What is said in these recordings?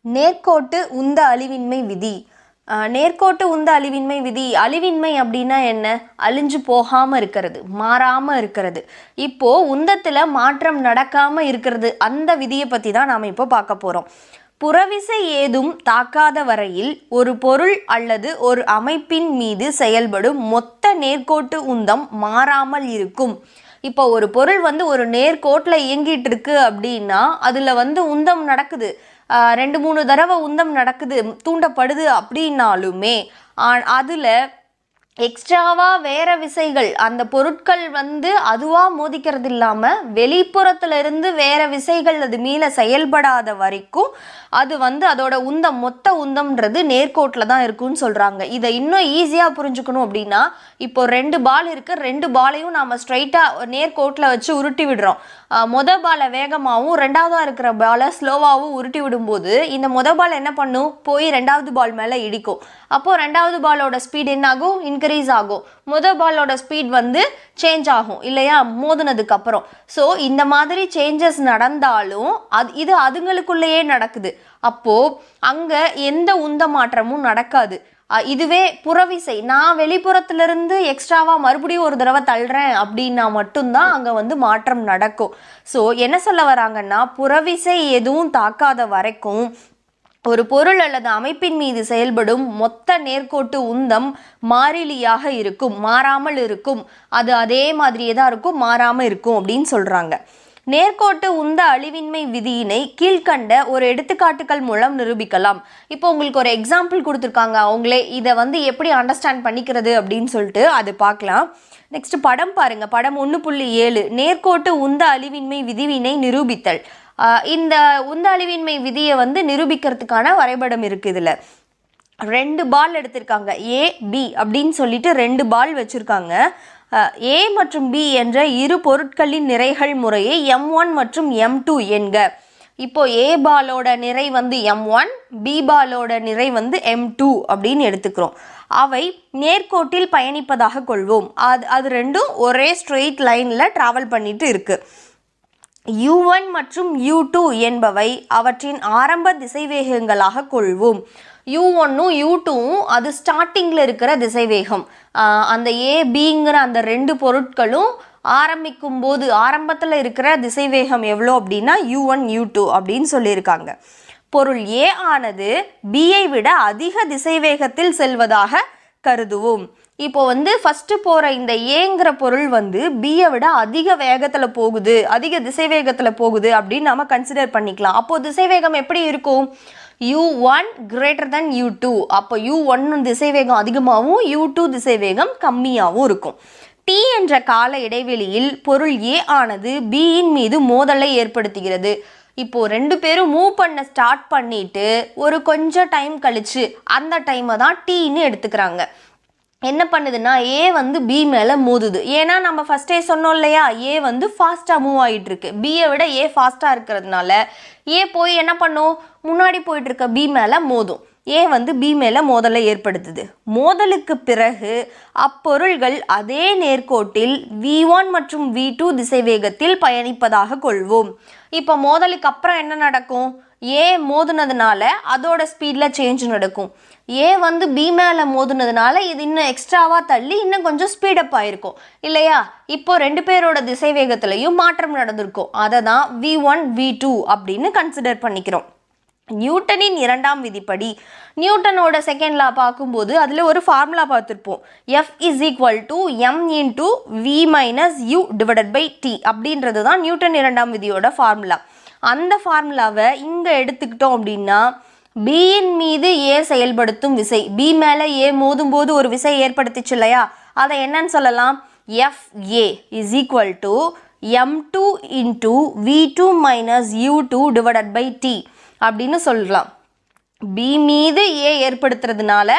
நேர்கோட்டு உந்த அழிவின்மை விதி. நேர்கோட்டு உந்த அழிவின்மை விதி. அழிவின்மை அப்படின்னா என்ன? அழிஞ்சு போகாமல் இருக்கிறது, மாறாமல் இருக்கிறது. இப்போது உந்தத்தில் மாற்றம் நடக்காமல் இருக்கிறது. அந்த விதியை பற்றி தான் நாம் இப்போ பார்க்க போகிறோம். புறவிசை ஏதும் தாக்காத வரையில் ஒரு பொருள் அல்லது ஒரு அமைப்பின் மீது செயல்படும் மொத்த நேர்கோட்டு உந்தம் மாறாமல் இருக்கும். இப்போ ஒரு பொருள் ஒரு நேர்கோட்டில் இயங்கிட்டு இருக்கு அப்படின்னா அதில் உந்தம் நடக்குது, 2-3 தடவை உந்தம் நடக்குது, தூண்டப்படுது அப்படின்னாலுமே அதில் எக்ஸ்ட்ராவாக வேற விசைகள், அந்த பொருட்கள் அதுவாக மோதிக்கிறது இல்லாமல் வெளிப்புறத்திலிருந்து வேற விசைகள் அது மேலே செயல்படாத வரைக்கும் அது அதோட உந்தம், மொத்த உந்தம்ன்றது நேர்கோட்டில் தான் இருக்குன்னு சொல்கிறாங்க. இதை இன்னும் ஈஸியாக புரிஞ்சுக்கணும் அப்படின்னா, இப்போ 2 பால் இருக்குது, 2 பாலையும் நாம் ஸ்ட்ரைட்டாக நேர்கோட்டில் வச்சு உருட்டி விடுறோம். மொதல் பாலை வேகமாகவும் 2வதாக இருக்கிற பாலை ஸ்லோவாகவும் உருட்டி விடும்போது இந்த மொதல் பால் என்ன பண்ணும்? போய் 2வது பால் மேலே இடிக்கும். அப்போது 2வது பாலோட ஸ்பீட் என்ன ஆகும்? இன்க்ரீஸ் ஆகும். மொதல் பாலோட ஸ்பீட் சேஞ்ச் ஆகும் இல்லையா, மோதினதுக்கு அப்புறம். ஸோ இந்த மாதிரி சேஞ்சஸ் நடந்தாலும் இது அதுங்களுக்குள்ளேயே நடக்குது. அப்போது அங்கே எந்த உந்த மாற்றமும் நடக்காது. இதுவே புறவிசை, நான் வெளிப்புறத்திலிருந்து எக்ஸ்ட்ராவாக மறுபடியும் ஒரு தடவை தள்ளுறேன் அப்படின்னா மட்டும்தான் அங்கே மாற்றம் நடக்கும். ஸோ என்ன சொல்ல வராங்கன்னா, புறவிசை எதுவும் தாக்காத வரைக்கும் ஒரு பொருள் அல்லது அமைப்பின் மீது செயல்படும் மொத்த நேர்கோட்டு உந்தம் மாறிலியாக இருக்கும், மாறாமல் இருக்கும். அது அதே மாதிரியே தான் இருக்கும், மாறாமல் இருக்கும் அப்படின்னு சொல்கிறாங்க. நேர்கோட்டு உந்த அழிவின்மை விதியினை கீழ்கண்ட ஒரு எடுத்துக்காட்டுகள் மூலம் நிரூபிக்கலாம். இப்போ உங்களுக்கு ஒரு எக்ஸாம்பிள் கொடுத்துருக்காங்க, அவங்களே இதை எப்படி அண்டர்ஸ்டாண்ட் பண்ணிக்கிறது அப்படின்னு சொல்லிட்டு அது பார்க்கலாம். நெக்ஸ்ட் படம் பாருங்க. படம் 1.7 நேர்கோட்டு உந்த அழிவின்மை விதிவினை நிரூபித்தல். இந்த உந்த அழிவின்மை விதியை நிரூபிக்கிறதுக்கான வரைபடம் இருக்குது. இதில் 2 பால் எடுத்திருக்காங்க, ஏ பி அப்படின்னு சொல்லிட்டு 2 பால் வச்சுருக்காங்க. ஏ மற்றும் பி என்ற இரு பொருட்களின் நிறைகள் முறையே M1 மற்றும் M2 என்க. இப்போ ஏ பாலோட நிறை M1, பி பாலோட நிறை M2 அப்படின்னு எடுத்துக்கிறோம். அவை நேர்கோட்டில் பயணிப்பதாக கொள்வோம். அது ரெண்டும் ஒரே ஸ்ட்ரெயிட் லைனில் ட்ராவல் பண்ணிட்டு இருக்கு. U1 மற்றும் U2 என்பவை அவற்றின் ஆரம்ப திசைவேகங்களாக கொள்வோம். U1ம் U2ம் அது ஸ்டார்டிங்கில் இருக்கிற திசைவேகம். அந்த ஏபிங்கிற அந்த 2 பொருட்களும் ஆரம்பிக்கும் போது ஆரம்பத்தில் இருக்கிற திசைவேகம் எவ்வளோ அப்படின்னா U1 U2 அப்படின்னு சொல்லியிருக்காங்க. பொருள் ஏ ஆனது பியை விட அதிக திசைவேகத்தில் செல்வதாக கருதுவோம். இப்போ ஃபஸ்ட்டு போகிற இந்த ஏங்கிற பொருள் பியை விட அதிக வேகத்தில் போகுது, அதிக திசைவேகத்தில் போகுது அப்படின்னு நாம் கன்சிடர் பண்ணிக்கலாம். அப்போது திசைவேகம் எப்படி இருக்கும்? U1 greater than U2. அப்போ U1 திசைவேகம் அதிகமாகவும் U2 திசைவேகம் கம்மியாகவும் இருக்கும். T என்ற கால இடைவெளியில் பொருள் ஏ ஆனது பியின் மீது மோதலை ஏற்படுத்துகிறது. இப்போ 2 பேரும் மூவ் பண்ண ஸ்டார்ட் பண்ணிட்டு ஒரு கொஞ்சம் டைம் கழிச்சு அந்த டைமை தான் Tன்னு எடுத்துக்கிறாங்க. என்ன பண்ணுதுன்னா, ஏ பி மேலே மோதுது. ஏன்னா நம்ம ஃபஸ்ட்டே சொன்னோம் இல்லையா, ஏ ஃபாஸ்ட்டாக மூவ் ஆகிட்டு இருக்கு. பியை விட ஏ ஃபாஸ்ட்டாக இருக்கிறதுனால ஏ போய் என்ன பண்ணும்? முன்னாடி போயிட்டு இருக்க பி மேலே மோதும். ஏ பி மேலே மோதலை ஏற்படுத்துது. மோதலுக்கு பிறகு அப்பொருள்கள் அதே நேர்கோட்டில் V1 மற்றும் V2 திசைவேகத்தில் பயணிப்பதாக கொள்வோம். இப்போ மோதலுக்கு அப்புறம் என்ன நடக்கும்? ஏ மோதுனதுனால அதோட ஸ்பீடில் சேஞ்ச் நடக்கும். ஏ பி மேலே மோதுனதுனால இது இன்னும் எக்ஸ்ட்ராவாக தள்ளி இன்னும் கொஞ்சம் ஸ்பீடப் ஆகிருக்கும் இல்லையா? இப்போ 2 பேரோட திசைவேகத்திலையும் மாற்றம் நடந்திருக்கும். அதை தான் V1 V2 அப்படின்னு கன்சிடர் பண்ணிக்கிறோம். நியூட்டனின் 2ஆம் விதிப்படி, நியூட்டனோட செகண்ட் லா பார்க்கும்போது அதில் ஒரு ஃபார்முலா பார்த்துருப்போம். F = m × v - u / t அப்படின்றது தான் நியூட்டன் 2ஆம் விதியோட ஃபார்முலா. அந்த ஃபார்முலாவை இங்கே எடுத்துக்கிட்டோம் அப்படின்னா, பியின் மீது ஏ செயல்படுத்தும் விசை, பி மேலே ஏ மோதும் போது ஒரு விசை ஏற்படுத்திச்சு இல்லையா, அதை என்னன்னு சொல்லலாம்? FA = m2 × v2 - u2 / t அப்படின்னு சொல்லலாம். பி மீது ஏ ஏற்படுத்துறதுனால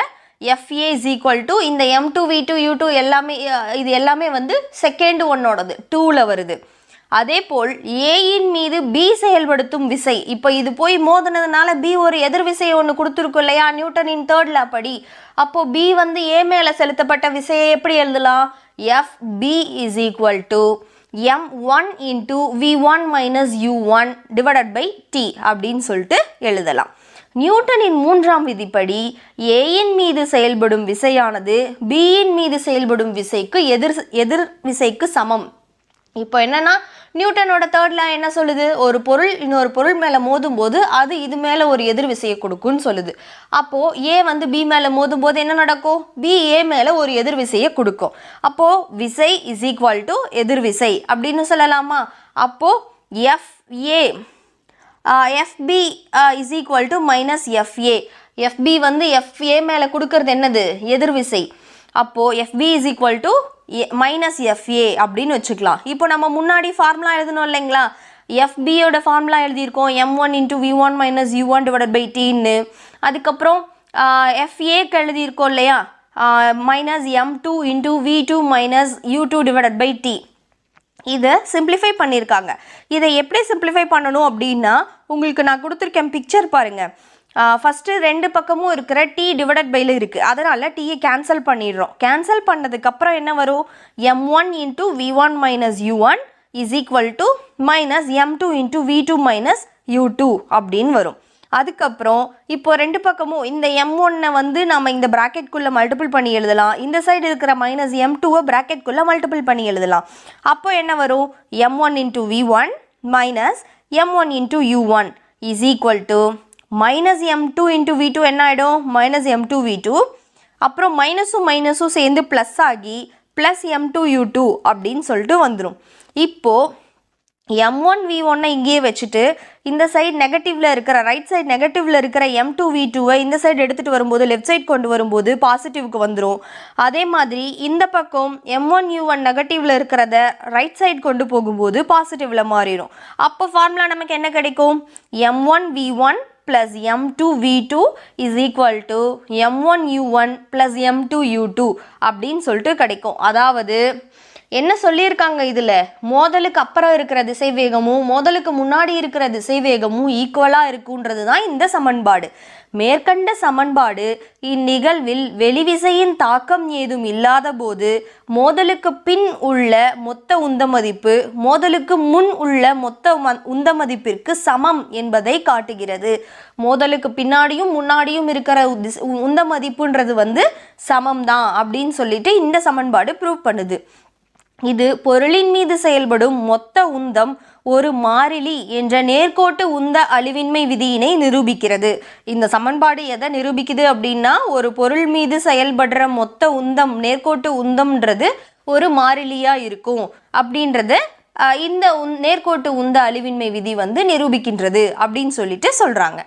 FA = இந்த M2 V2 U2 எல்லாமே இது எல்லாமே செகண்ட் ஒன்னோடது 2ல் வருது. அதே போல் ஏயின் மீது பி செயல்படுத்தும் விசை, இப்போ இது போய் மோதினதுனால பி ஒரு எதிர் விசையை ஒன்று கொடுத்துருக்கும் இல்லையா நியூட்டனின் 3rd லா படி. அப்போ பி ஏ மேலே செலுத்தப்பட்ட விசையை எப்படி எழுதலாம்? FB = m1 × v1 - u1 / t அப்படின்னு சொல்லிட்டு எழுதலாம். நியூட்டனின் மூன்றாம் விதிப்படி ஏயின் மீது செயல்படும் விசையானது பியின் மீது செயல்படும் விசைக்கு எதிர் விசைக்கு சமம். இப்போ என்னன்னா நியூட்டனோட தேர்ட் லா என்ன சொல்லுது, ஒரு பொருள் இன்னொரு பொருள் மேலே மோதும் போது அது இது மேலே ஒரு எதிர் விசையை கொடுக்குன்னு சொல்லுது. அப்போது ஏ வந்து பி மேலே மோதும் போது என்ன நடக்கும், பி ஏ மேலே ஒரு எதிர் விசையை கொடுக்கும். அப்போது விசை இஸ் ஈக்குவல் டு எதிர் விசை அப்படின்னு சொல்லலாமா. அப்போது FA FP is equal to minus FA. FP வந்து எஃப்ஏ மேலே கொடுக்கறது என்னது, எதிர்விசை. அப்போது FP is equal to minus FA அப்படின்னு வச்சுக்கலாம். இப்போ நம்ம முன்னாடி ஃபார்முலா எழுதணும் இல்லைங்களா, எஃப்பியோட ஃபார்முலா எழுதியிருக்கோம் m1 × v1 minus u1 divided by tன்னு. அதுக்கப்புறம் எஃப்ஏக்கு எழுதியிருக்கோம் இல்லையா, minus m2 × v2 minus u2 divided by t. இதை சிம்பிளிஃபை பண்ணியிருக்காங்க. இதை எப்படி சிம்பிளிஃபை பண்ணணும் அப்படின்னா உங்களுக்கு நான் கொடுத்துருக்கேன் பிக்சர் பாருங்கள். ஃபஸ்ட்டு ரெண்டு பக்கமும் இருக்கிற டி டிவைடட் பைல இருக்குது, அதனால் டீயை கேன்சல் பண்ணிடுறோம். கேன்சல் பண்ணதுக்கப்புறம் என்ன வரும், m1 × v1 minus u1 is equal to minus m2 × v2 minus u2 அப்படின்னு வரும். அதுக்கப்புறம் இப்போ ரெண்டு பக்கமும் இந்த m1 வந்து நம்ம இந்த ப்ராக்கெட்குள்ளே மல்டிபிள் பண்ணி எழுதலாம், இந்த சைடு இருக்கிற மைனஸ் m2 ப்ராக்கெட்குள்ளே மல்டிபிள் பண்ணி எழுதலாம். அப்போ என்ன வரும், m1 × v1 minus m1 × u1 is equal to minus m2 × v2 என்ன ஆகிடும், மைனஸ் m2 v2. அப்புறம் மைனஸும் சேர்ந்து ப்ளஸ் ஆகி ப்ளஸ் m2 u2 அப்படின்னு சொல்லிட்டு வந்துடும். இப்போது m1 v1 இங்கேயே வச்சுட்டு இந்த சைடு நெகட்டிவில் இருக்கிற ரைட் சைடு நெகட்டிவில் இருக்கிற m2 v2 இந்த சைடு எடுத்துகிட்டு வரும்போது லெஃப்ட் சைடு கொண்டு வரும்போது பாசிட்டிவ்க்கு வந்துடும். அதே மாதிரி இந்த பக்கம் m1 u1 நெகட்டிவில் இருக்கிறத ரைட் சைடு கொண்டு போகும்போது பாசிட்டிவில் மாறிடும். அப்போ ஃபார்முலா நமக்கு என்ன கிடைக்கும், m1 v1 plus m2 v2 is equal to m1 u1 plus m2 u2 அப்படின்னு சொல்லிட்டு கிடைக்கும். அதாவது என்ன சொல்லியிருக்காங்க, இதில் மோதலுக்கு அப்புறம் இருக்கிற திசைவேகமும் மோதலுக்கு முன்னாடி இருக்கிற திசைவேகமும் ஈக்குவலாக இருக்குன்றது தான் இந்த சமன்பாடு. மேற்கண்ட சமன்பாடு இந்நிகழ்வில் வெளிவிசையின் தாக்கம் ஏதும் இல்லாத போது மோதலுக்கு பின் உள்ள மொத்த உந்த மதிப்பு மோதலுக்கு முன் உள்ள மொத்த உந்த மதிப்பிற்கு சமம் என்பதை காட்டுகிறது. மோதலுக்கு பின்னாடியும் முன்னாடியும் இருக்கிற உந்த மதிப்புன்றது வந்து சமம் தான் அப்படின்னு சொல்லிட்டு இந்த சமன்பாடு ப்ரூவ் பண்ணுது. இது பொருளின் மீது செயல்படும் மொத்த உந்தம் ஒரு மாறிலி என்ற நேர்கோட்டு உந்த அழிவின்மை விதியினை நிரூபிக்கிறது. இந்த சமன்பாடு எதை நிரூபிக்குது அப்படின்னா, ஒரு பொருள் மீது செயல்படுற மொத்த உந்தம் நேர்கோட்டு உந்தம்ன்றது ஒரு மாறிலியாக இருக்கும் அப்படின்றத இந்த நேர்கோட்டு உந்த அழிவின்மை விதி வந்து நிரூபிக்கின்றது அப்படின்னு சொல்லிட்டு சொல்கிறாங்க.